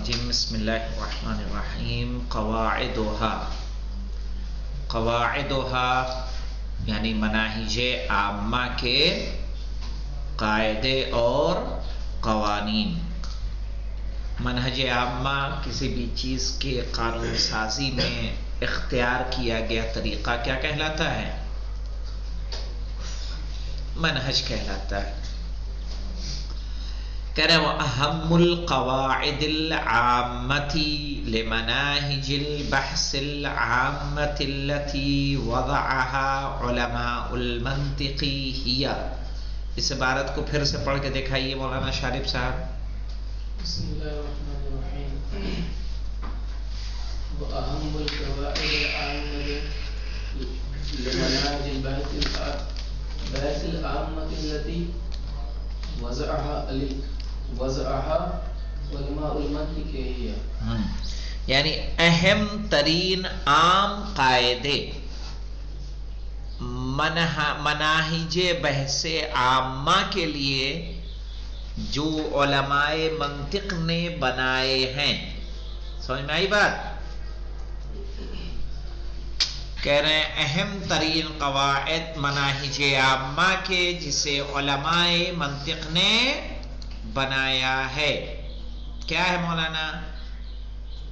الرجیم بسم اللہ الرحمن الرحیم قواعدها یعنی مناہج عامہ کے قاعدے اور قوانین. منہج عامہ کسی بھی چیز کے قانون سازی میں اختیار کیا گیا طریقہ کیا کہلاتا ہے؟ منہج کہلاتا ہے. کہہ رہے وَأَهَمُّ الْقَوَاعِدِ الْعَامَّةِ لِمَنَاهِجِ الْبَحْثِ الْعَامَّةِ الَّتِي وَضَعَهَا عُلَمَاءُ الْمَنْطِقِ هِيَ. اس عبارت کو پھر سے پڑھ کے دکھائیے مولانا شارف صاحب. بسم اللہ الرحمن الرحیم. وَأَهَمُّ الْقَوَاعِدِ الْعَامَّةِ لِمَنَاهِجِ الْبَحْثِ الْعَامَّةِ الَّتِي وضعها علماء المنطق هي. یعنی اہم ترین عام قاعدے مناہج بحث عامہ کے لیے جو علماء منطق نے بنائے ہیں. سمجھ میں آئی بات؟ کہہ رہے ہیں اہم ترین قواعد مناہج عامہ کے جسے علماء منطق نے بنایا ہے. کیا ہے مولانا؟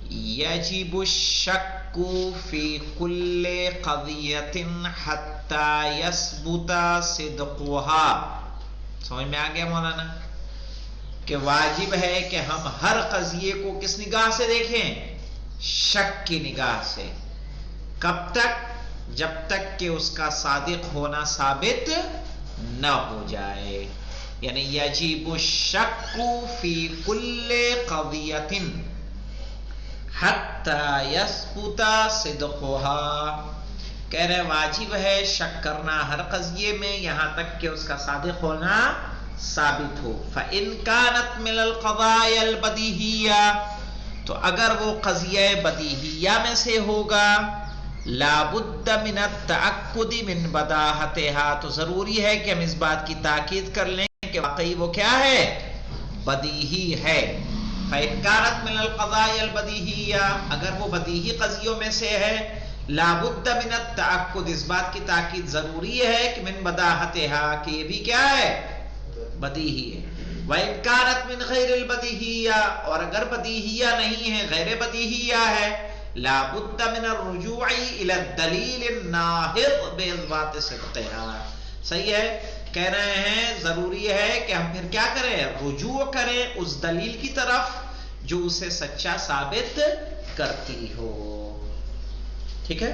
یجب الشک فی کل قضیۃ حتی یثبت صدقها. سمجھ میں آ گیا مولانا؟ کہ واجب ہے کہ ہم ہر قضیے کو کس نگاہ سے دیکھیں؟ شک کی نگاہ سے. کب تک؟ جب تک کہ اس کا صادق ہونا ثابت نہ ہو جائے. یعنی یجب الشک فی کل قضیۃ حتی یثبت صدقها. کہہ رہے واجب ہے شک کرنا ہر قضیے میں یہاں تک کہ اس کا صادق ہونا ثابت ہو. فإن كانت من القضايا البدیہیہ، تو اگر وہ قضیہ بدیہیہ میں سے ہوگا، لابد من التأکد من بداہتها، تو ضروری ہے کہ ہم اس بات کی تاکید کر لیں کہ واقعی وہ کیا ہے؟ بدیہی ہے. فإن كانت من القضايا البدیہیہ، اگر وہ بدیہی قضیوں میں سے ہے، لابد من التأکد، اس بات کی تاکید ضروری ہے کہ من بداہتها، کہ یہ بھی کیا ہے؟ بدیہی ہے. وإن كانت من غیر البدیہیہ، اور اگر بدیہیہ نہیں ہے، غیر بدیہیہ ہے، لابد من الرجوع الى الدلیل الناہض باثبات صدقها. صحیح ہے؟ کہہ رہے ہیں ضروری ہے کہ ہم پھر کیا کریں؟ رجوع کریں اس دلیل کی طرف جو اسے سچا ثابت کرتی ہو. ٹھیک ہے؟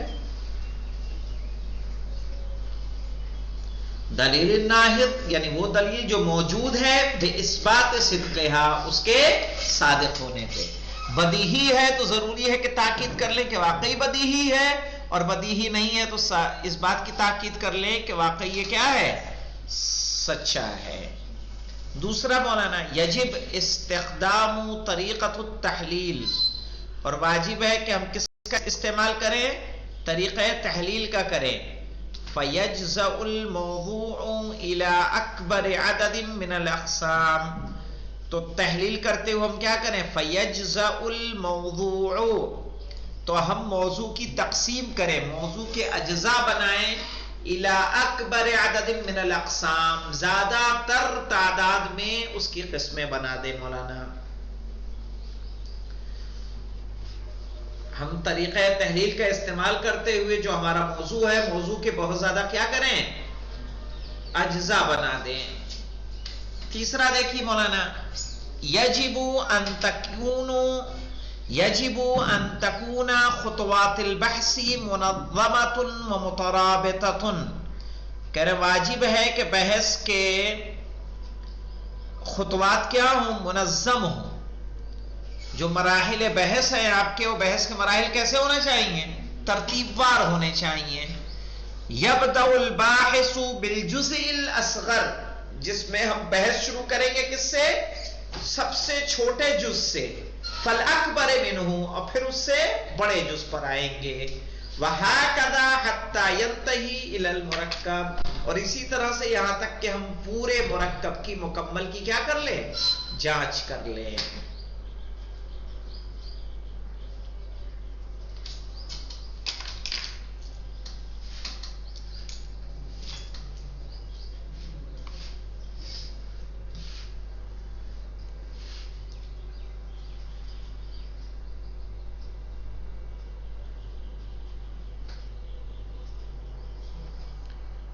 دلیل الناہض یعنی وہ دلیل جو موجود ہے باثبات صدقها، اس کے صادق ہونے پہ. بدیہی ہے تو ضروری ہے کہ تاکید کر لیں کہ واقعی بدیہی ہے، اور بدیہی نہیں ہے تو اس بات کی تاکید کر لیں کہ واقعی یہ کیا ہے؟ سچا ہے. دوسرا مولانا یجب استخدام طریقۃ التحلیل، اور واجب ہے کہ ہم کس کا استعمال کریں؟ طریقہ تحلیل کا کریں. فیجزأ الموضوع الى اکبر عدد من الاقسام، تو تحلیل کرتے ہوئے ہم کیا کریں؟ فیجزأ الموضوع، تو ہم موضوع کی تقسیم کریں، موضوع کے اجزاء بنائیں، الى اکبر عدد من الاقسام، زیادہ تر تعداد میں اس کی قسمیں بنا دیں. مولانا ہم طریقہ تحلیل کا استعمال کرتے ہوئے جو ہمارا موضوع ہے، موضوع کے بہت زیادہ کیا کریں؟ اجزاء بنا دیں. تیسرا دیکھیے مولانا یجب ان تکون خطوات البحث منظمۃ ومترابطۃ. کہہ رہے واجب ہے کہ بحث کے خطوات کیا ہوں؟ منظم ہوں. جو مراحل بحث ہیں آپ کے، وہ بحث کے مراحل کیسے ہونے چاہیے؟ ترتیب وار ہونے چاہیے. یبدأ الباحث بالجزء الاصغر، جس میں ہم بحث شروع کریں گے کس سے؟ سب سے چھوٹے جز سے. فالاکبر منہ، اور پھر اس سے بڑے جز پر آئیں گے. وہکذا حتی ینتہی الی المرکب، اور اسی طرح سے یہاں تک کہ ہم پورے مرکب کی مکمل کی کیا کر لیں؟ جانچ کر لیں.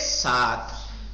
7।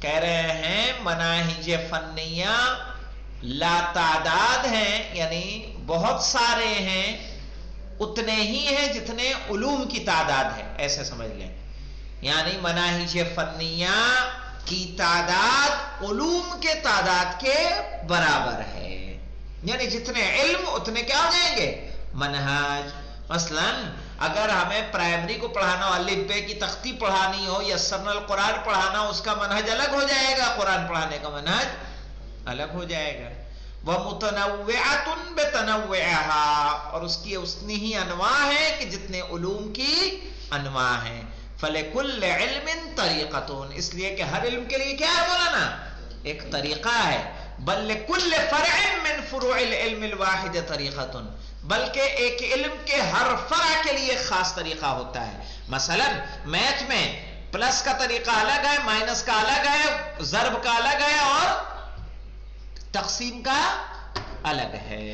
کہہ رہے ہیں مناہج فنیہ لا تعداد ہیں، یعنی بہت سارے ہیں، اتنے ہی ہیں جتنے علوم کی تعداد ہے، ایسے سمجھ لیں۔ یعنی مناہج فنیہ کی تعداد علوم کے تعداد کے برابر ہے، یعنی جتنے علم اتنے کیا ہو جائیں گے منہج۔ مثلا اگر ہمیں پرائمری کو پڑھانا ہو، الف بے کی تختی پڑھانی ہو یا یسرنا القرآن پڑھانا ہو، اس کا منہج الگ ہو جائے گا، قرآن پڑھانے کا منہج الگ ہو جائے گا۔ وَمُتَنَوِّعَةٌ بِتَنَوِّعِهَا، اور اس کی اتنی ہی انواع ہے کہ جتنے علوم کی انواع ہیں۔ فَلِكُلِّ عِلْمٍ طَرِيقَةٌ، اس لیے کہ ہر علم کے لیے کیا ہے مولانا؟ ایک طریقہ ہے۔ بل لِكُلِّ فَرْعٍ مِّن فُرُوعِ الْعِلْمِ الْوَاحِدِ طَرِيقَةٌ، بلکہ ایک علم کے ہر فرع کے لیے ایک خاص طریقہ ہوتا ہے۔ مثلا میتھ میں پلس کا طریقہ الگ ہے، مائنس کا الگ ہے، ضرب کا الگ ہے، اور تقسیم کا الگ ہے۔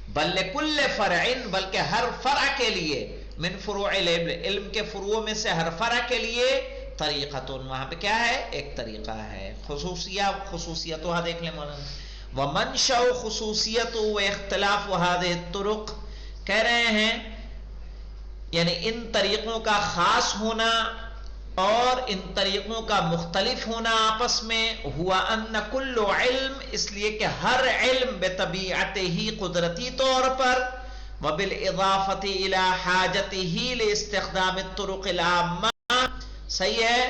بل لکل فرع، بلکہ ہر فرع کے لیے، من فروع العلم، علم کے فروع میں سے ہر فرع کے لیے طریقۃ، وہاں پہ کیا ہے؟ ایک طریقہ ہے۔ خصوصیتها دیکھ لیں مولانا۔ ومنشأ خصوصیت و اختلاف هذه الطرق، کہہ رہے ہیں یعنی ان طریقوں کا خاص ہونا اور ان طریقوں کا مختلف ہونا آپس میں، ہوا ان کل علم، اس لیے کہ ہر علم بطبیعت ہی قدرتی طور پر، وبالاضافت الى حاجته لاستخدام الطرق العامہ، صحیح ہے،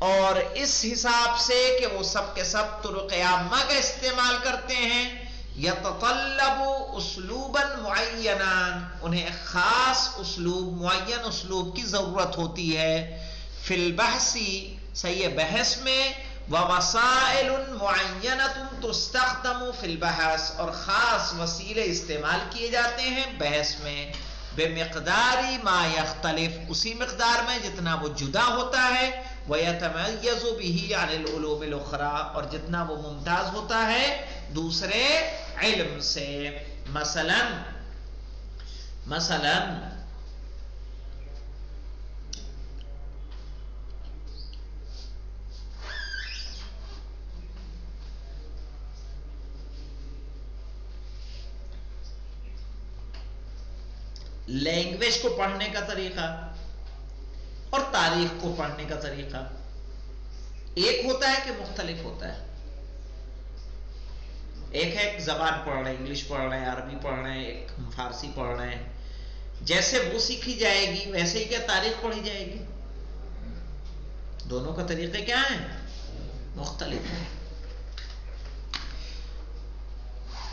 اور اس حساب سے کہ وہ سب کے سب طرق عامہ کا استعمال کرتے ہیں، یتطلب اسلوبا معینا، انہیں ایک خاص اسلوب، معین اسلوب کی ضرورت ہوتی ہے، فی البحث، صحیح بحث میں، ووسائل معینۃ تستخدم فی البحث، اور خاص وسیلے استعمال کیے جاتے ہیں بحث میں، بمقدار ما یختلف، اسی مقدار میں جتنا وہ جدا ہوتا ہے، ویتمیز به عن العلوم الاخرى، اور جتنا وہ ممتاز ہوتا ہے دوسرے علم سے۔ مثلا لینگویج کو پڑھنے کا طریقہ اور تاریخ کو پڑھنے کا طریقہ ایک ہوتا ہے کہ مختلف ہوتا ہے؟ ایک ہے زبان پڑھ رہے ہیں، انگلش پڑھ رہے ہیں، عربی پڑھ رہے ہیں، ایک فارسی پڑھ رہے ہیں، جیسے وہ سیکھی جائے گی ویسے ہی کیا تاریخ پڑھی جائے گی؟ دونوں کا طریقے کیا ہیں؟ مختلف ہیں۔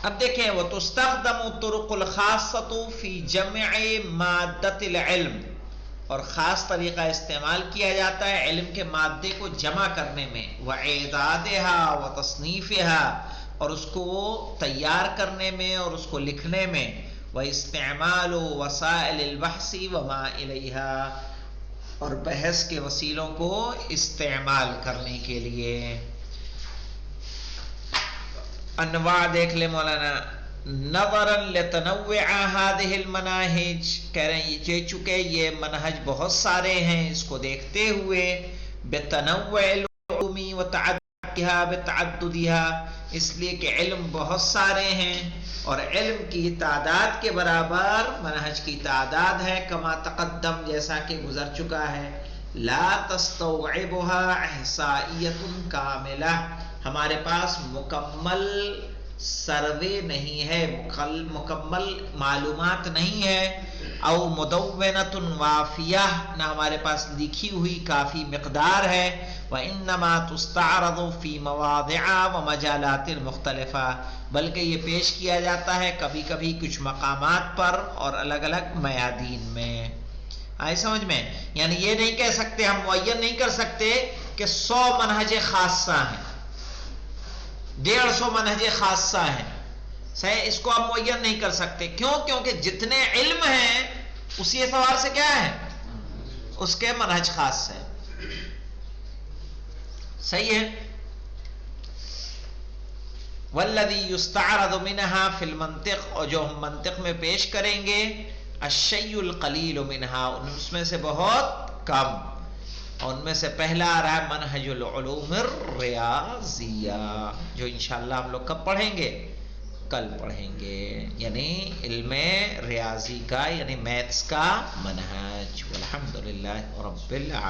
اب دیکھیں، وَتُسْتَخْدَمُ الطُّرُقُ الْخَاصَّةُ فِي جَمْعِ مَادَّةِ الْعِلْمِ، اور خاص طریقہ استعمال کیا جاتا ہے علم کے مادے کو جمع کرنے میں، وَإِعْدَادِهَا وَتَصْنِيفِهَا، اور اس کو تیار کرنے میں اور اس کو لکھنے میں، وَإِسْتِعْمَالُ وَسَائِلِ الْبَحْثِ وَمَا إِلَيْهَا، اور بحث کے وسیلوں کو استعمال کرنے کے لیے۔ انواع دیکھ لیں مولانا۔ نظرا لتنوع هذه المناهج، کہہ رہے ہیں یہ چکے یہ منہج بہت سارے ہیں، اس کو دیکھتے ہوئے، بتنوع العلوم وتعددها بتعددها، اس لیے کہ علم بہت سارے ہیں اور علم کی تعداد کے برابر منہج کی تعداد ہے، کما تقدم، جیسا کہ گزر چکا ہے، لا تستوعبها احصائیۃ کاملہ، ہمارے پاس مکمل سروے نہیں ہے، مکمل معلومات نہیں ہے، او مدونۃ وافیہ، نہ ہمارے پاس لکھی ہوئی کافی مقدار ہے، وانما تستعرض فی مواضع ومجالات مختلفہ، بلکہ یہ پیش کیا جاتا ہے کبھی کبھی کچھ مقامات پر اور الگ الگ میادین میں۔ آئے سمجھ میں؟ یعنی یہ نہیں کہہ سکتے، ہم معین نہیں کر سکتے کہ 100 منہج خاصہ ہیں، 150 منہج خاصہ ہیں، صحیح، اس کو آپ معین نہیں کر سکتے۔ کیوں؟ کیونکہ جتنے علم ہیں اسی اعتبار سے کیا ہے؟ اس کے منہج خاص ہے، صحیح ہے۔ والذی یستعرض منہا فی المنطق، اور جو ہم منطق میں پیش کریں گے، الشیء القلیل منہا، اس میں سے بہت کم، اور ان میں سے پہلا آ رہا ہے منہج العلوم الریاضیہ، جو انشاءاللہ ہم لوگ کب پڑھیں گے؟ کل پڑھیں گے، یعنی علم ریاضی کا، یعنی میتھس کا منہج۔ والحمدللہ رب العالمین۔